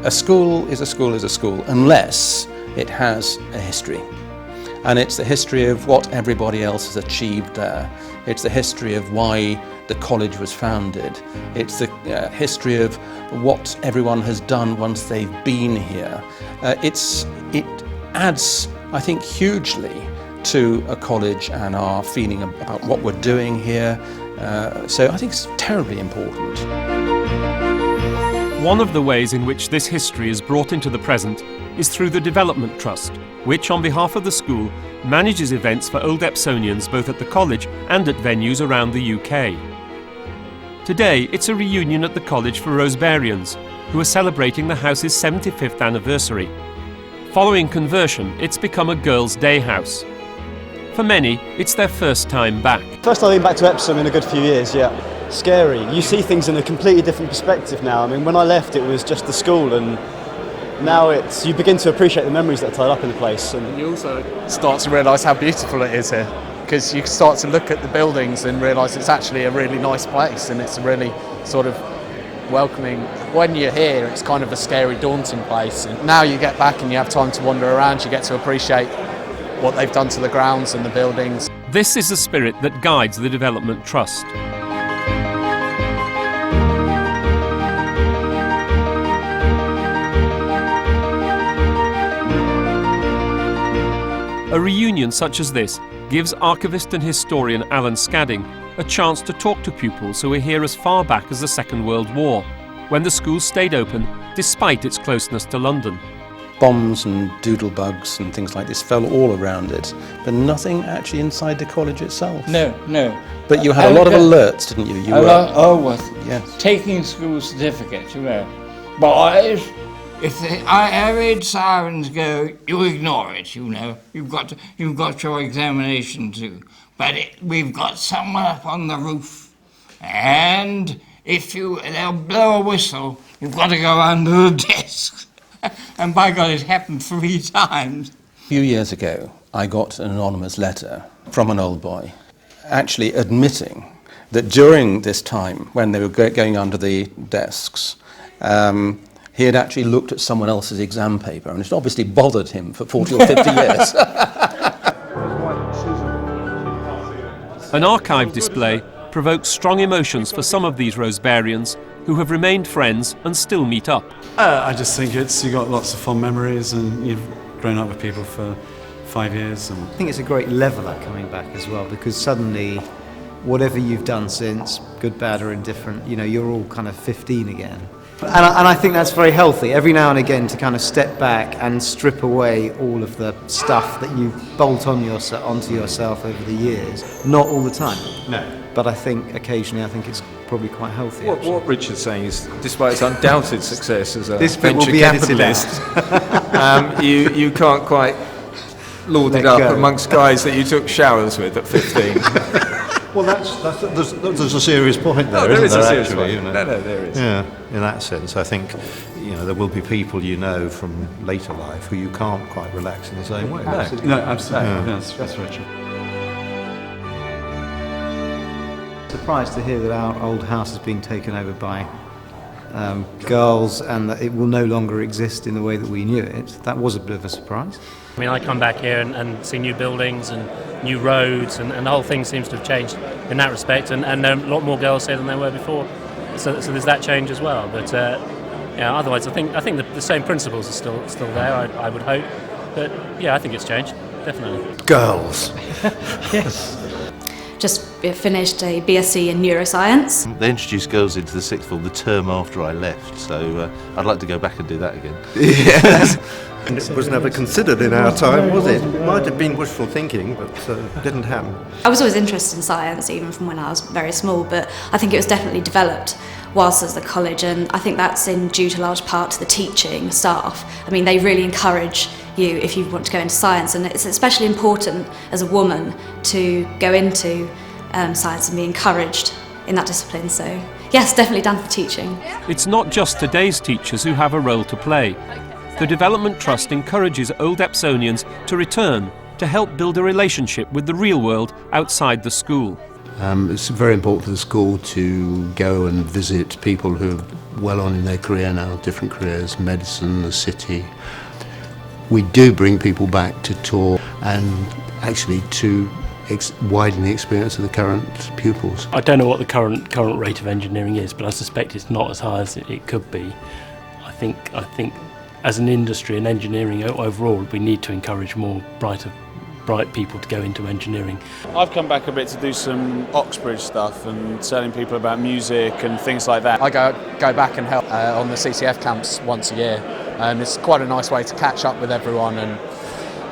A school is a school is a school unless it has a history. And it's the history of what everybody else has achieved there. It's the history of why the college was founded. It's the history of what everyone has done once they've been here. It adds, I think, hugely to a college and our feeling about what we're doing here. So I think it's terribly important. One of the ways in which this history is brought into the present is through the Development Trust, which on behalf of the school manages events for Old Epsonians both at the college and at venues around the UK. Today it's a reunion at the college for Rosebarians, who are celebrating the house's 75th anniversary. Following conversion, it's become a girls' day house. For many, it's their first time back. First time I've been back to Epsom in a good few years, yeah. Scary. You see things in a completely different perspective now. I mean, when I left it was just the school, and now you begin to appreciate the memories that are tied up in the place. And you also start to realise how beautiful it is here, because you start to look at the buildings and realise it's actually a really nice place, and it's a really sort of welcoming. When you're here, it's kind of a scary, daunting place, and now you get back and you have time to wander around, you get to appreciate what they've done to the grounds and the buildings. This is the spirit that guides the Development Trust. A reunion such as this gives archivist and historian Alan Scadding a chance to talk to pupils who were here as far back as the Second World War, when the school stayed open despite its closeness to London. Bombs and doodlebugs and things like this fell all around it, but nothing actually inside the college itself. No. But you had a lot of alerts, didn't you? Yes. Taking school certificates, you know. Boys, if the air raid sirens go, you ignore it, you know. You've got your examination too. But we've got someone up on the roof, and they'll blow a whistle, you've got to go under the desk. And by God, it happened 3 times. A few years ago, I got an anonymous letter from an old boy, actually admitting that during this time, when they were going under the desks, he had actually looked at someone else's exam paper, and it obviously bothered him for 40 or 50 years. An archive display provokes strong emotions for some of these Rosebarians who have remained friends and still meet up. I just think you've got lots of fond memories, and you've grown up with people for 5 years. I think it's a great leveller coming back as well, because suddenly whatever you've done since, good, bad or indifferent, you're all kind of 15 again. And I think that's very healthy, every now and again, to kind of step back and strip away all of the stuff that you bolt onto yourself over the years. Not all the time. No. But I think occasionally it's probably quite healthy. What Richard's saying is, despite its undoubted success as a this venture capitalist, you can't quite lord it up amongst guys that you took showers with at 15. Well, there's a serious point there, there isn't is there, a serious actually? point. No, there is. Yeah, in that sense, I think there will be people from later life who you can't quite relax in the same way. Absolutely. No, absolutely. Yeah. That's very true. Surprised to hear that our old house is being taken over by girls, and that it will no longer exist in the way that we knew it. That was a bit of a surprise. I mean, I come back here and see new buildings and new roads, and the whole thing seems to have changed in that respect, and there are a lot more girls here than there were before. So there's that change as well. But otherwise, I think the same principles are still there. I would hope, but I think it's changed definitely. Girls. Yes. Just finished a BSc in neuroscience. They introduced girls into the sixth form the term after I left, so I'd like to go back and do that again. Yes. And it was never considered in our time, was it? It might have been wishful thinking, but it didn't happen. I was always interested in science, even from when I was very small, but I think it was definitely developed whilst at the college, and I think that's due to large part to the teaching staff. I mean, they really encourage you if you want to go into science, and it's especially important as a woman to go into science and be encouraged in that discipline. So yes, definitely down for teaching. It's not just today's teachers who have a role to play. The Development Trust encourages Old Epsonians to return to help build a relationship with the real world outside the school. It's very important for the school to go and visit people who are well on in their career now, different careers, medicine, the city. We do bring people back to tour and actually to widen the experience of the current pupils. I don't know what the current rate of engineering is, but I suspect it's not as high as it could be. I think as an industry and engineering overall, we need to encourage more bright people to go into engineering. I've come back a bit to do some Oxbridge stuff and telling people about music and things like that. I go back and help on the CCF camps once a year, and it's quite a nice way to catch up with everyone and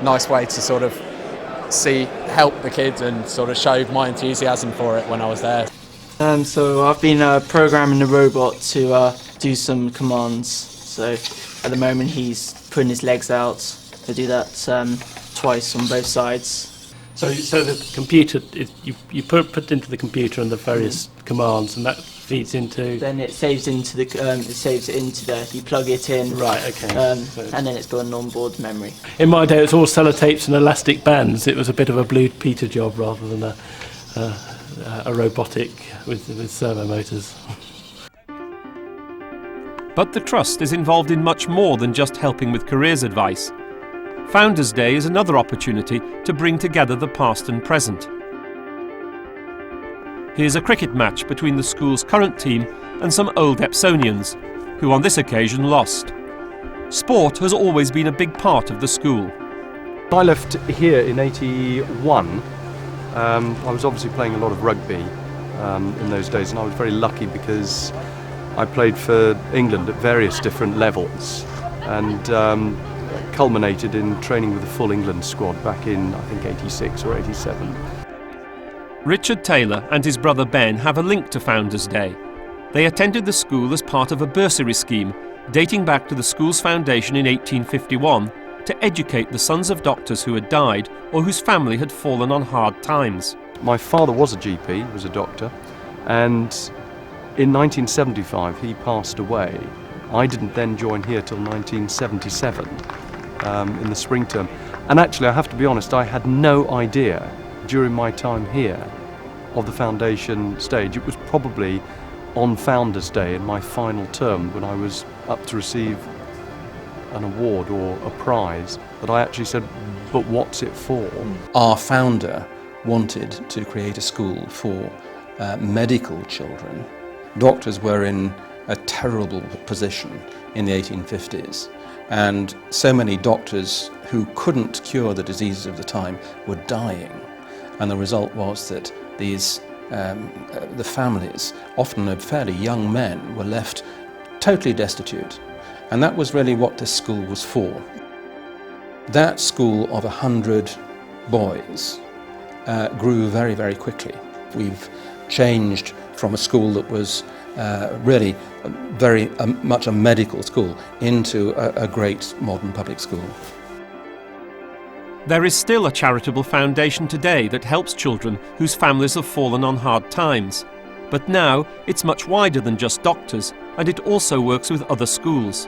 nice way to sort of help the kids and sort of show my enthusiasm for it when I was there. So I've been programming the robot to do some commands. So at the moment he's putting his legs out to do that twice on both sides. So the computer, you put into the computer and the various commands, and that feeds into. Then it saves into you plug it in. Right. Okay. And then it's got an onboard memory. In my day, it was all sellotapes and elastic bands. It was a bit of a Blue Peter job rather than a robotic with servo motors. But the Trust is involved in much more than just helping with careers advice. Founders' Day is another opportunity to bring together the past and present. Here's a cricket match between the school's current team and some old Epsonians, who on this occasion lost. Sport has always been a big part of the school. I left here in '81. I was obviously playing a lot of rugby in those days, and I was very lucky because I played for England at various different levels, and culminated in training with the full England squad back in, I think, '86 or '87. Richard Taylor and his brother Ben have a link to Founders' Day. They attended the school as part of a bursary scheme dating back to the school's foundation in 1851 to educate the sons of doctors who had died or whose family had fallen on hard times. My father was a GP, was a doctor, and in 1975 he passed away. I didn't then join here till 1977 in the spring term. And actually, I have to be honest, I had no idea during my time here of the foundation stage. It was probably on Founders' Day in my final term when I was up to receive an award or a prize that I actually said, but what's it for? Our founder wanted to create a school for medical children. Doctors were in a terrible position in the 1850s, and so many doctors who couldn't cure the diseases of the time were dying, and the result was that these the families, often of fairly young men, were left totally destitute, and that was really what this school was for. That school of 100 boys grew very, very quickly. We've changed from a school that was really very much a medical school into a great modern public school. There is still a charitable foundation today that helps children whose families have fallen on hard times. But now it's much wider than just doctors, and it also works with other schools.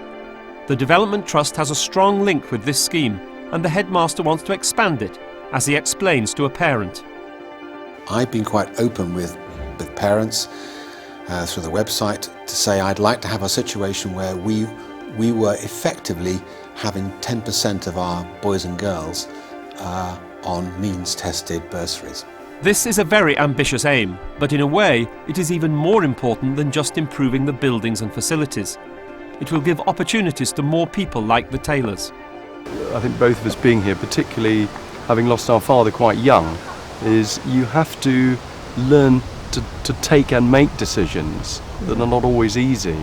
The Development Trust has a strong link with this scheme, and the headmaster wants to expand it, as he explains to a parent. I've been quite open with parents through the website to say I'd like to have a situation where we were effectively having 10% of our boys and girls on means-tested bursaries. This is a very ambitious aim, but in a way it is even more important than just improving the buildings and facilities. It will give opportunities to more people like the Taylors. I think both of us being here, particularly having lost our father quite young, is you have to learn to take and make decisions that are not always easy.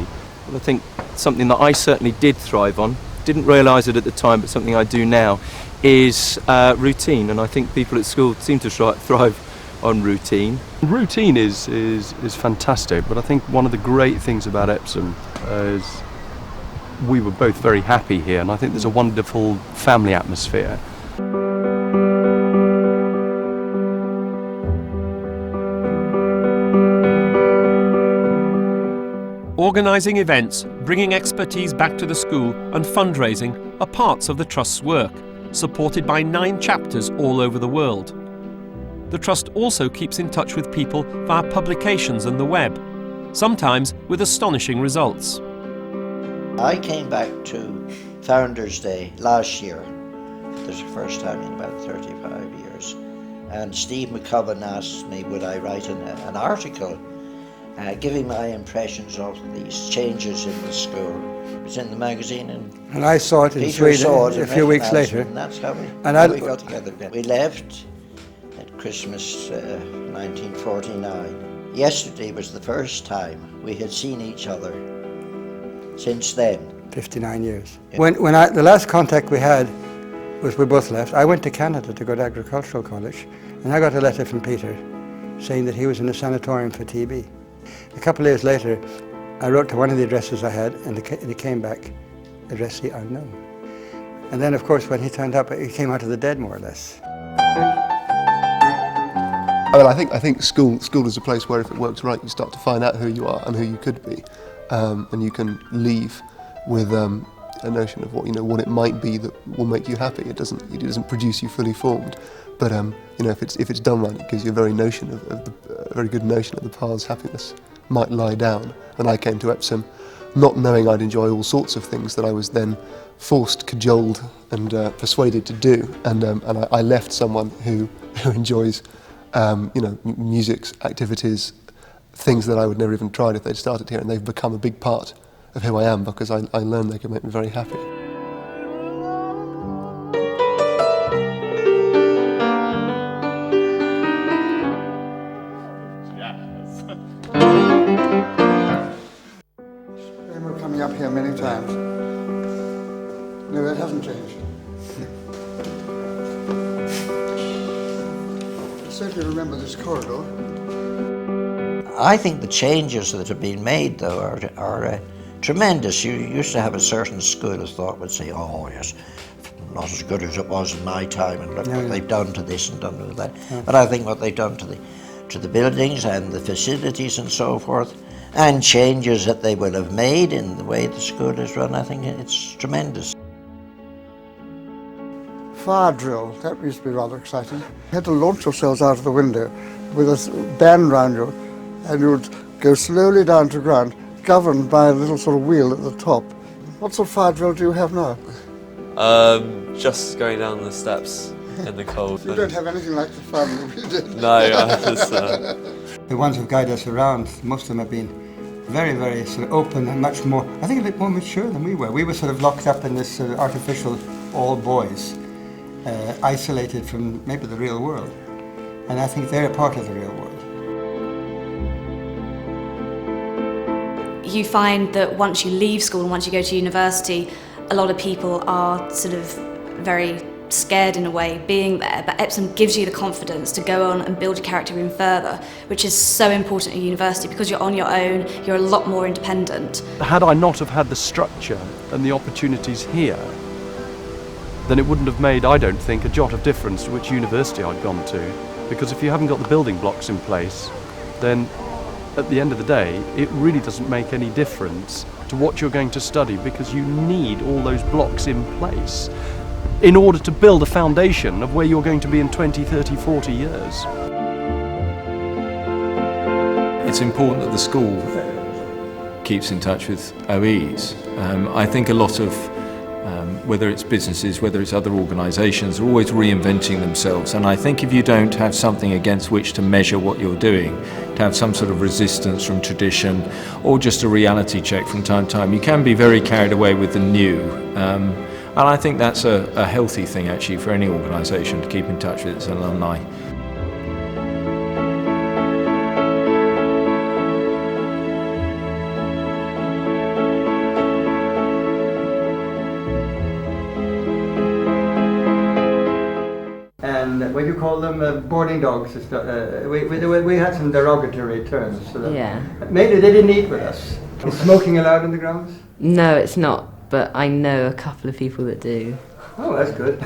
I think something that I certainly did thrive on, didn't realise it at the time, but something I do now, is routine, and I think people at school seem to thrive on routine. Routine is fantastic, but I think one of the great things about Epsom is we were both very happy here, and I think there's a wonderful family atmosphere. Organising events, bringing expertise back to the school and fundraising are parts of the Trust's work, supported by 9 chapters all over the world. The Trust also keeps in touch with people via publications and the web, sometimes with astonishing results. I came back to Founders Day last year. This is the first time in about 35 years. And Steve McCubbin asked me would I write an article giving my impressions of these changes in the school. It was in the magazine, and I saw it in Peter Sweden saw it a few weeks later. And that's how we got together again. We left at Christmas 1949. Yesterday was the first time we had seen each other since then. 59 years. Yeah. The last contact we had was we both left. I went to Canada to go to agricultural college, and I got a letter from Peter saying that he was in a sanatorium for TB. A couple of years later, I wrote to one of the addresses I had, and it came back, addressee unknown. And then, of course, when he turned up, he came out of the dead, more or less. Well, I think school is a place where if it works right, you start to find out who you are and who you could be, and you can leave with a notion of what it might be that will make you happy. It doesn't produce you fully formed, but if it's done right, it gives you a very good notion of the paths happiness might lie down. And I came to Epsom not knowing I'd enjoy all sorts of things that I was then forced, cajoled, and persuaded to do. And I left someone who enjoys music, activities, things that I would never even tried if they'd started here, and they've become a big part of who I am because I learned they can make me very happy. We're coming up here many times. No, that hasn't changed. I certainly remember this corridor. I think the changes that have been made, though, are tremendous. You used to have a certain school of thought would say, oh yes, not as good as it was in my time, and look what they've done to this and done to that. Yeah. But I think what they've done to the buildings and the facilities and so forth, and changes that they will have made in the way the school is run, I think it's tremendous. Fire drill, that used to be rather exciting. You had to launch yourselves out of the window with a band round you, and you would go slowly down to ground, governed by a little sort of wheel at the top. What sort of fire drill do you have now? Just going down the steps in the cold. You don't have anything like the fun you did. No, The ones who guide us around, most of them have been very, very sort of open and much more, I think a bit more mature than we were. We were sort of locked up in this sort of artificial all boys, isolated from maybe the real world. And I think they're a part of the real world. You find that once you leave school and once you go to university, a lot of people are sort of very scared in a way being there, but Epsom gives you the confidence to go on and build your character even further, which is so important at university because you're on your own, you're a lot more independent. Had I not have had the structure and the opportunities here, then it wouldn't have made, I don't think, a jot of difference to which university I'd gone to, because if you haven't got the building blocks in place, then at the end of the day, it really doesn't make any difference to what you're going to study because you need all those blocks in place in order to build a foundation of where you're going to be in 20, 30, 40 years. It's important that the school keeps in touch with OEs. I think a lot of whether it's businesses, whether it's other organisations, are always reinventing themselves. And I think if you don't have something against which to measure what you're doing, to have some sort of resistance from tradition or just a reality check from time to time, you can be very carried away with the new. And I think that's a healthy thing actually for any organisation to keep in touch with its alumni. What do you call them? Boarding dogs. We had some derogatory terms. So yeah. Maybe they didn't eat with us. Is smoking allowed in the grounds? No, it's not, but I know a couple of people that do. Oh, that's good.